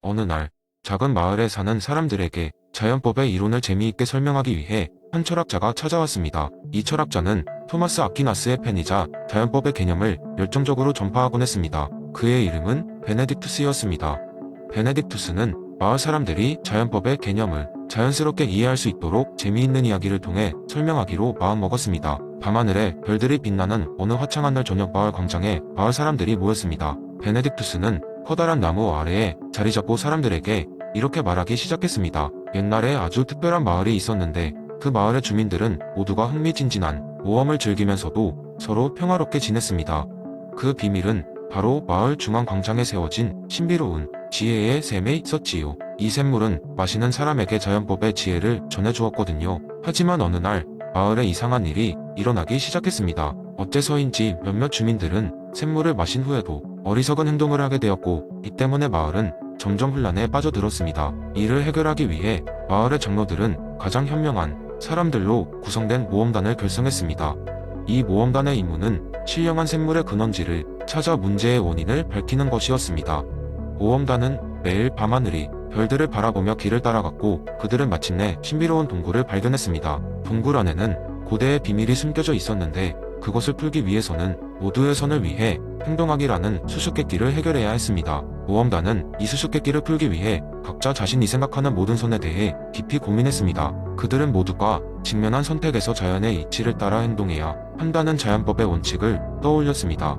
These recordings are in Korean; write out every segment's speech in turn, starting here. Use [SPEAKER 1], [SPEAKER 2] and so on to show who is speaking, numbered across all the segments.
[SPEAKER 1] 어느 날 작은 마을에 사는 사람들에게 자연법의 이론을 재미있게 설명하기 위해 한 철학자가 찾아왔습니다. 이 철학자는 토마스 아퀴나스의 팬이자 자연법의 개념을 열정적으로 전파하곤 했습니다. 그의 이름은 베네딕투스였습니다. 베네딕투스는 마을 사람들이 자연법의 개념을 자연스럽게 이해할 수 있도록 재미있는 이야기를 통해 설명하기로 마음먹었습니다. 밤하늘에 별들이 빛나는 어느 화창한 날 저녁, 마을 광장에 마을 사람들이 모였습니다. 베네딕투스는 커다란 나무 아래에 자리 잡고 사람들에게 이렇게 말하기 시작했습니다. 옛날에 아주 특별한 마을이 있었는데 그 마을의 주민들은 모두가 흥미진진한 모험을 즐기면서도 서로 평화롭게 지냈습니다. 그 비밀은 바로 마을 중앙 광장에 세워진 신비로운 지혜의 샘에 있었지요. 이 샘물은 마시는 사람에게 자연법의 지혜를 전해주었거든요. 하지만 어느 날 마을에 이상한 일이 일어나기 시작했습니다. 어째서인지 몇몇 주민들은 샘물을 마신 후에도 어리석은 행동을 하게 되었고, 이 때문에 마을은 점점 혼란에 빠져들었습니다. 이를 해결하기 위해 마을의 장로들은 가장 현명한 사람들로 구성된 모험단을 결성했습니다. 이 모험단의 임무는 신령한 샘물의 근원지를 찾아 문제의 원인을 밝히는 것이었습니다. 모험단은 매일 밤하늘이 별들을 바라보며 길을 따라갔고, 그들은 마침내 신비로운 동굴을 발견했습니다. 동굴 안에는 고대의 비밀이 숨겨져 있었는데, 그것을 풀기 위해서는 모두의 선을 위해 행동하기라는 수수께끼를 해결해야 했습니다. 모험단은 이 수수께끼를 풀기 위해 각자 자신이 생각하는 모든 선에 대해 깊이 고민했습니다. 그들은 모두가 직면한 선택에서 자연의 이치를 따라 행동해야 한다는 자연법의 원칙을 떠올렸습니다.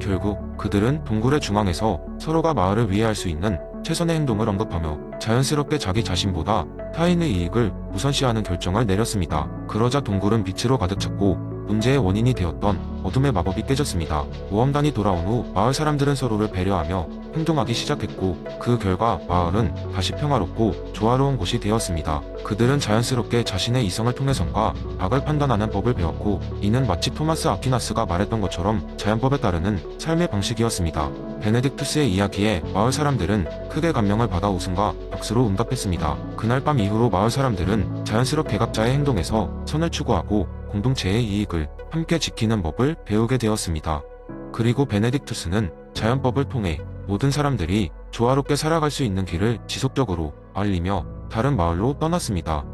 [SPEAKER 1] 결국 그들은 동굴의 중앙에서 서로가 마을을 위해 할 수 있는 최선의 행동을 언급하며 자연스럽게 자기 자신보다 타인의 이익을 우선시하는 결정을 내렸습니다. 그러자 동굴은 빛으로 가득 찼고 문제의 원인이 되었던 어둠의 마법이 깨졌습니다. 모험단이 돌아온 후 마을 사람들은 서로를 배려하며 행동하기 시작했고, 그 결과 마을은 다시 평화롭고 조화로운 곳이 되었습니다. 그들은 자연스럽게 자신의 이성을 통해선과 악을 판단하는 법을 배웠고, 이는 마치 토마스 아퀴나스가 말했던 것처럼 자연법에 따르는 삶의 방식이었습니다. 베네딕투스의 이야기에 마을 사람들은 크게 감명을 받아 웃음과 박수로 응답했습니다. 그날 밤 이후로 마을 사람들은 자연스럽게 각자의 행동에서 선을 추구하고 공동체의 이익을 함께 지키는 법을 배우게 되었습니다. 그리고 베네딕투스는 자연법을 통해 모든 사람들이 조화롭게 살아갈 수 있는 길을 지속적으로 알리며 다른 마을로 떠났습니다.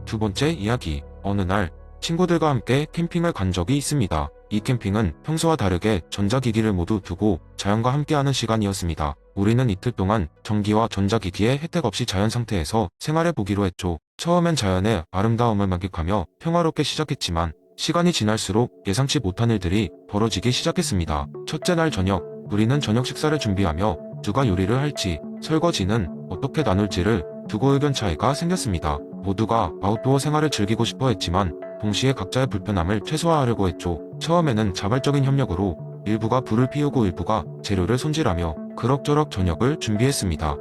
[SPEAKER 1] 두 번째 이야기. 어느 날 친구들과 함께 캠핑을 간 적이 있습니다. 이 캠핑은 평소와 다르게 전자기기를 모두 두고 자연과 함께하는 시간이었습니다. 우리는 이틀 동안 전기와 전자기기의 혜택 없이 자연 상태에서 생활해 보기로 했죠. 처음엔 자연의 아름다움을 만끽하며 평화롭게 시작했지만, 시간이 지날수록 예상치 못한 일들이 벌어지기 시작했습니다. 첫째 날 저녁, 우리는 저녁 식사를 준비하며 누가 요리를 할지, 설거지는 어떻게 나눌지를 두고 의견 차이가 생겼습니다. 모두가 아웃도어 생활을 즐기고 싶어 했지만 동시에 각자의 불편함을 최소화하려고 했죠. 처음에는 자발적인 협력으로 일부가 불을 피우고 일부가 재료를 손질하며 그럭저럭 저녁을 준비했습니다.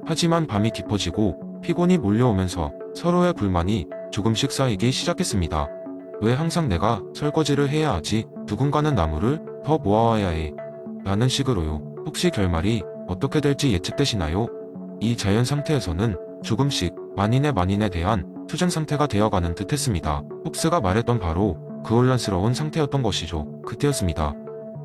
[SPEAKER 1] 하지만 밤이 깊어지고 피곤이 몰려오면서 서로의 불만이 조금씩 쌓이기 시작했습니다. 왜 항상 내가 설거지를 해야 하지? 누군가는 나무를 더 모아와야 해. 라는 식으로요. 혹시 결말이 어떻게 될지 예측되시나요? 이 자연 상태에서는 조금씩 만인에 대한 투쟁 상태가 되어가는 듯 했습니다. 폭스가 말했던 바로 그 혼란스러운 상태였던 것이죠. 그때였습니다.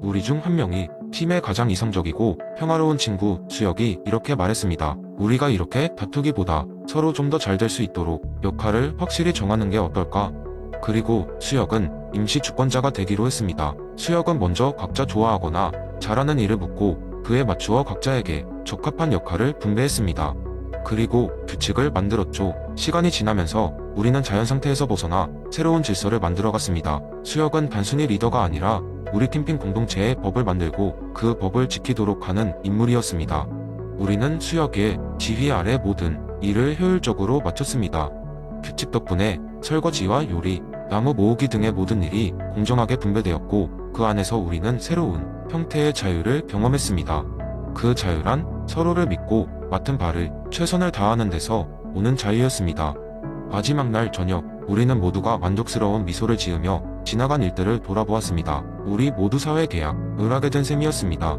[SPEAKER 1] 우리 중 한 명이 팀의 가장 이성적이고 평화로운 친구 수혁이 이렇게 말했습니다. 우리가 이렇게 다투기보다 서로 좀 더 잘 될 수 있도록 역할을 확실히 정하는 게 어떨까? 그리고 수혁은 임시 주권자가 되기로 했습니다. 수혁은 먼저 각자 좋아하거나 잘하는 일을 묻고 그에 맞추어 각자에게 적합한 역할을 분배했습니다. 그리고 규칙을 만들었죠. 시간이 지나면서 우리는 자연 상태에서 벗어나 새로운 질서를 만들어갔습니다. 수혁은 단순히 리더가 아니라 우리 캠핑 공동체의 법을 만들고 그 법을 지키도록 하는 인물이었습니다. 우리는 수혁의 지휘 아래 모든 일을 효율적으로 마쳤습니다. 규칙 덕분에 설거지와 요리, 나무 모으기 등의 모든 일이 공정하게 분배되었고, 그 안에서 우리는 새로운 형태의 자유를 경험했습니다. 그 자유란 서로를 믿고 맡은 바를 최선을 다하는 데서 오는 자유였습니다. 마지막 날 저녁, 우리는 모두가 만족스러운 미소를 지으며 지나간 일들을 돌아보았습니다. 우리 모두 사회 계약을 하게 된 셈이었습니다.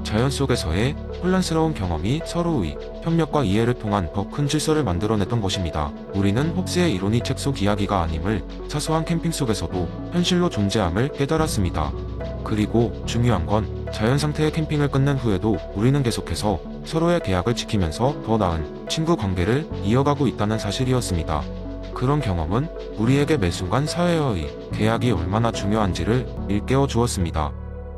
[SPEAKER 1] 자연 속에서의 혼란스러운 경험이 서로의 협력과 이해를 통한 더 큰 질서를 만들어냈던 것입니다. 우리는 홉스의 이론이 책 속 이야기가 아님을 사소한 캠핑 속에서도 현실로 존재함을 깨달았습니다. 그리고 중요한 건 자연 상태의 캠핑을 끝낸 후에도 우리는 계속해서 서로의 계약을 지키면서 더 나은 친구 관계를 이어가고 있다는 사실이었습니다. 그런 경험은 우리에게 매 순간 사회와의 계약이 얼마나 중요한지를 일깨워 주었습니다.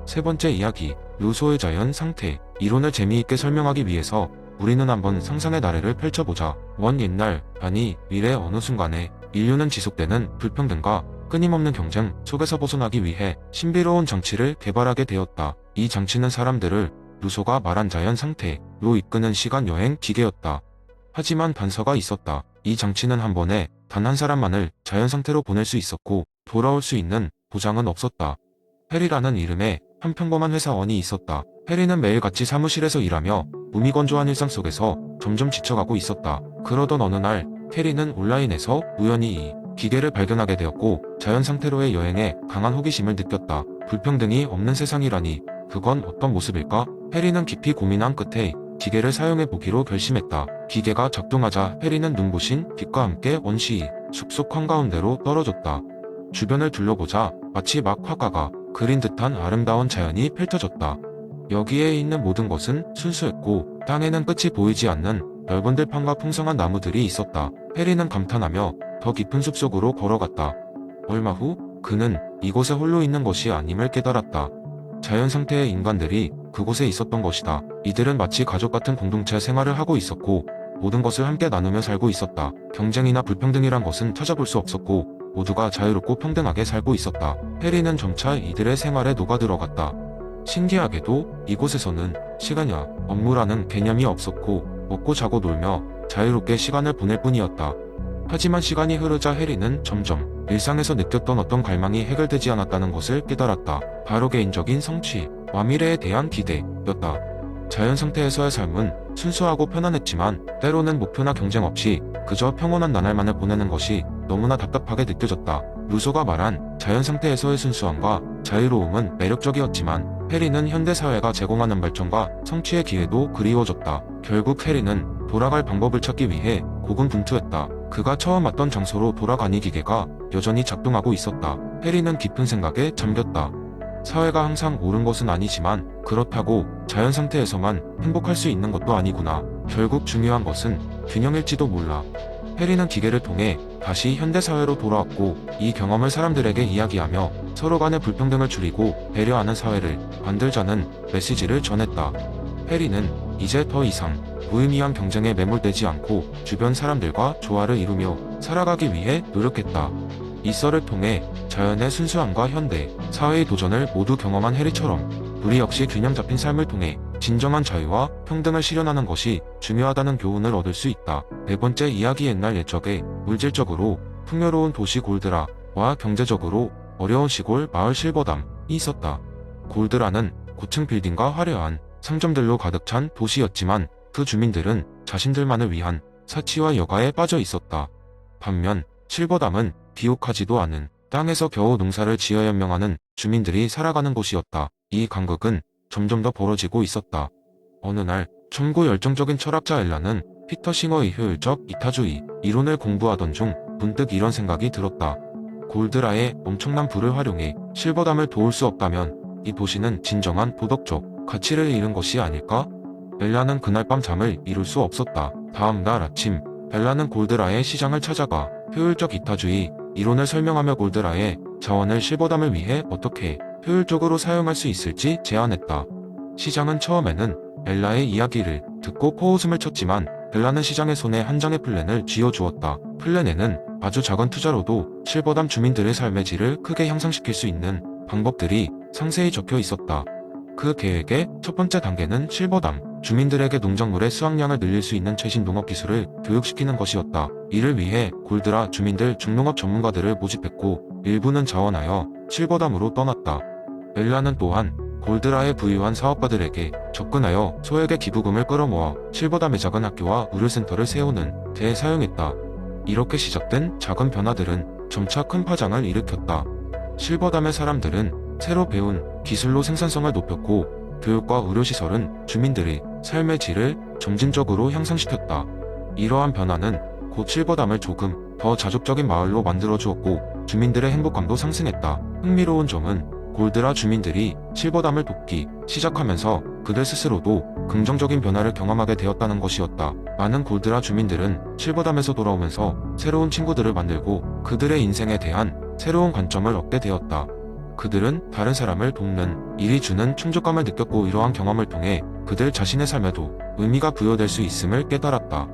[SPEAKER 1] 세 번째 이야기, 루소의 자연 상태. 이론을 재미있게 설명하기 위해서 우리는 한번 상상의 나래를 펼쳐보자. 먼 옛날, 아니 미래 어느 순간에 인류는 지속되는 불평등과 끊임없는 경쟁 속에서 벗어나기 위해 신비로운 장치를 개발하게 되었다. 이 장치는 사람들을 루소가 말한 자연 상태로 이끄는 시간 여행 기계였다. 하지만 단서가 있었다. 이 장치는 한 번에 단 한 사람만을 자연 상태로 보낼 수 있었고 돌아올 수 있는 보장은 없었다. 해리라는 이름의 한 평범한 회사원이 있었다. 해리는 매일같이 사무실에서 일하며 무미건조한 일상 속에서 점점 지쳐가고 있었다. 그러던 어느 날 해리는 온라인에서 우연히 이 기계를 발견하게 되었고 자연 상태로의 여행에 강한 호기심을 느꼈다. 불평등이 없는 세상이라니 그건 어떤 모습일까? 해리는 깊이 고민한 끝에 기계를 사용해 보기로 결심했다. 기계가 작동하자 해리는 눈부신 빛과 함께 원시히 숲속 한가운데로 떨어졌다. 주변을 둘러보자 마치 막 화가가 그린 듯한 아름다운 자연이 펼쳐졌다. 여기에 있는 모든 것은 순수했고 땅에는 끝이 보이지 않는 넓은 들판과 풍성한 나무들이 있었다. 해리는 감탄하며 더 깊은 숲속으로 걸어갔다. 얼마 후 그는 이곳에 홀로 있는 것이 아님을 깨달았다. 자연 상태의 인간들이 그곳에 있었던 것이다. 이들은 마치 가족 같은 공동체 생활을 하고 있었고 모든 것을 함께 나누며 살고 있었다. 경쟁이나 불평등이란 것은 찾아볼 수 없었고 모두가 자유롭고 평등하게 살고 있었다. 해리는 점차 이들의 생활에 녹아들어갔다. 신기하게도 이곳에서는 시간이나 업무라는 개념이 없었고 먹고 자고 놀며 자유롭게 시간을 보낼 뿐이었다. 하지만 시간이 흐르자 해리는 점점 일상에서 느꼈던 어떤 갈망이 해결되지 않았다는 것을 깨달았다. 바로 개인적인 성취와 미래에 대한 기대였다. 자연 상태에서의 삶은 순수하고 편안했지만 때로는 목표나 경쟁 없이 그저 평온한 나날만을 보내는 것이 너무나 답답하게 느껴졌다. 루소가 말한 자연 상태에서의 순수함과 자유로움은 매력적이었지만 해리는 현대사회가 제공하는 발전과 성취의 기회도 그리워졌다. 결국 해리는 돌아갈 방법을 찾기 위해 고군분투했다. 그가 처음 왔던 장소로 돌아가니 기계가 여전히 작동하고 있었다. 해리는 깊은 생각에 잠겼다. 사회가 항상 옳은 것은 아니지만 그렇다고 자연 상태에서만 행복할 수 있는 것도 아니구나. 결국 중요한 것은 균형일지도 몰라. 해리는 기계를 통해 다시 현대사회로 돌아왔고 이 경험을 사람들에게 이야기하며 서로 간의 불평등을 줄이고 배려하는 사회를 만들자는 메시지를 전했다. 해리는 이제 더 이상 무의미한 경쟁에 매몰되지 않고 주변 사람들과 조화를 이루며 살아가기 위해 노력했다. 이 썰을 통해 자연의 순수함과 현대 사회의 도전을 모두 경험한 해리처럼 우리 역시 균형 잡힌 삶을 통해 진정한 자유와 평등을 실현하는 것이 중요하다는 교훈을 얻을 수 있다. 네 번째 이야기, 옛날 옛적에 물질적으로 풍요로운 도시 골드라와 경제적으로 어려운 시골 마을 실버담이 있었다. 골드라는 고층 빌딩과 화려한 상점들로 가득 찬 도시였지만 그 주민들은 자신들만을 위한 사치와 여가에 빠져 있었다. 반면 실버담은 비옥하지도 않은 땅에서 겨우 농사를 지어 연명하는 주민들이 살아가는 곳이었다. 이 간극은 점점 더 벌어지고 있었다. 어느 날 젊고 열정적인 철학자 엘라는 피터 싱어의 효율적 이타주의 이론을 공부하던 중 문득 이런 생각이 들었다. 골드라의 엄청난 부를 활용해 실버담을 도울 수 없다면 이 도시는 진정한 도덕적 가치를 잃은 것이 아닐까? 엘라는 그날 밤 잠을 이룰 수 없었다. 다음 날 아침 엘라는 골드라의 시장을 찾아가 효율적 이타주의 이론을 설명하며 골드라의 자원을 실버담을 위해 어떻게 효율적으로 사용할 수 있을지 제안했다. 시장은 처음에는 엘라의 이야기를 듣고 코웃음을 쳤지만 엘라는 시장의 손에 한 장의 플랜을 쥐어주었다. 플랜에는 아주 작은 투자로도 실버담 주민들의 삶의 질을 크게 향상시킬 수 있는 방법들이 상세히 적혀 있었다. 그 계획의 첫 번째 단계는 실버담 주민들에게 농작물의 수확량을 늘릴 수 있는 최신 농업 기술을 교육시키는 것이었다. 이를 위해 골드라 주민들 중농업 전문가들을 모집했고 일부는 자원하여 실버담으로 떠났다. 엘라는 또한 골드라에 부유한 사업가들에게 접근하여 소액의 기부금을 끌어모아 실버담의 작은 학교와 의료센터를 세우는 데 사용했다. 이렇게 시작된 작은 변화들은 점차 큰 파장을 일으켰다. 실버담의 사람들은 새로 배운 기술로 생산성을 높였고 교육과 의료시설은 주민들의 삶의 질을 점진적으로 향상시켰다. 이러한 변화는 곧 실버담을 조금 더 자족적인 마을로 만들어 주었고 주민들의 행복감도 상승했다. 흥미로운 점은 골드라 주민들이 실버담을 돕기 시작하면서 그들 스스로도 긍정적인 변화를 경험하게 되었다는 것이었다. 많은 골드라 주민들은 실버담에서 돌아오면서 새로운 친구들을 만들고 그들의 인생에 대한 새로운 관점을 얻게 되었다. 그들은 다른 사람을 돕는 일이 주는 충족감을 느꼈고 이러한 경험을 통해 그들 자신의 삶에도 의미가 부여될 수 있음을 깨달았다.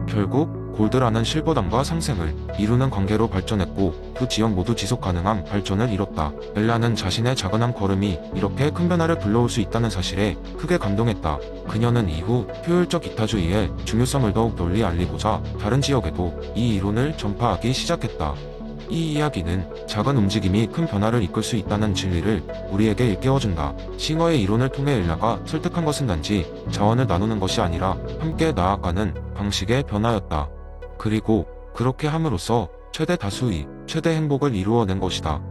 [SPEAKER 1] 결국 골드라는 실버담과 상생을 이루는 관계로 발전했고 두 지역 모두 지속 가능한 발전을 이뤘다. 엘라는 자신의 작은 한 걸음이 이렇게 큰 변화를 불러올 수 있다는 사실에 크게 감동했다. 그녀는 이후 효율적 이타주의의 중요성을 더욱 널리 알리고자 다른 지역에도 이 이론을 전파하기 시작했다. 이 이야기는 작은 움직임이 큰 변화를 이끌 수 있다는 진리를 우리에게 일깨워준다. 싱어의 이론을 통해 엘라가 설득한 것은 단지 자원을 나누는 것이 아니라 함께 나아가는 방식의 변화였다. 그리고 그렇게 함으로써 최대 다수의 최대 행복을 이루어낸 것이다.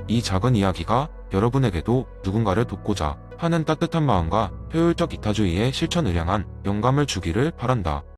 [SPEAKER 1] 이 작은 이야기가 여러분에게도 누군가를 돕고자 하는 따뜻한 마음과 효율적 이타주의의 실천을 향한 영감을 주기를 바란다.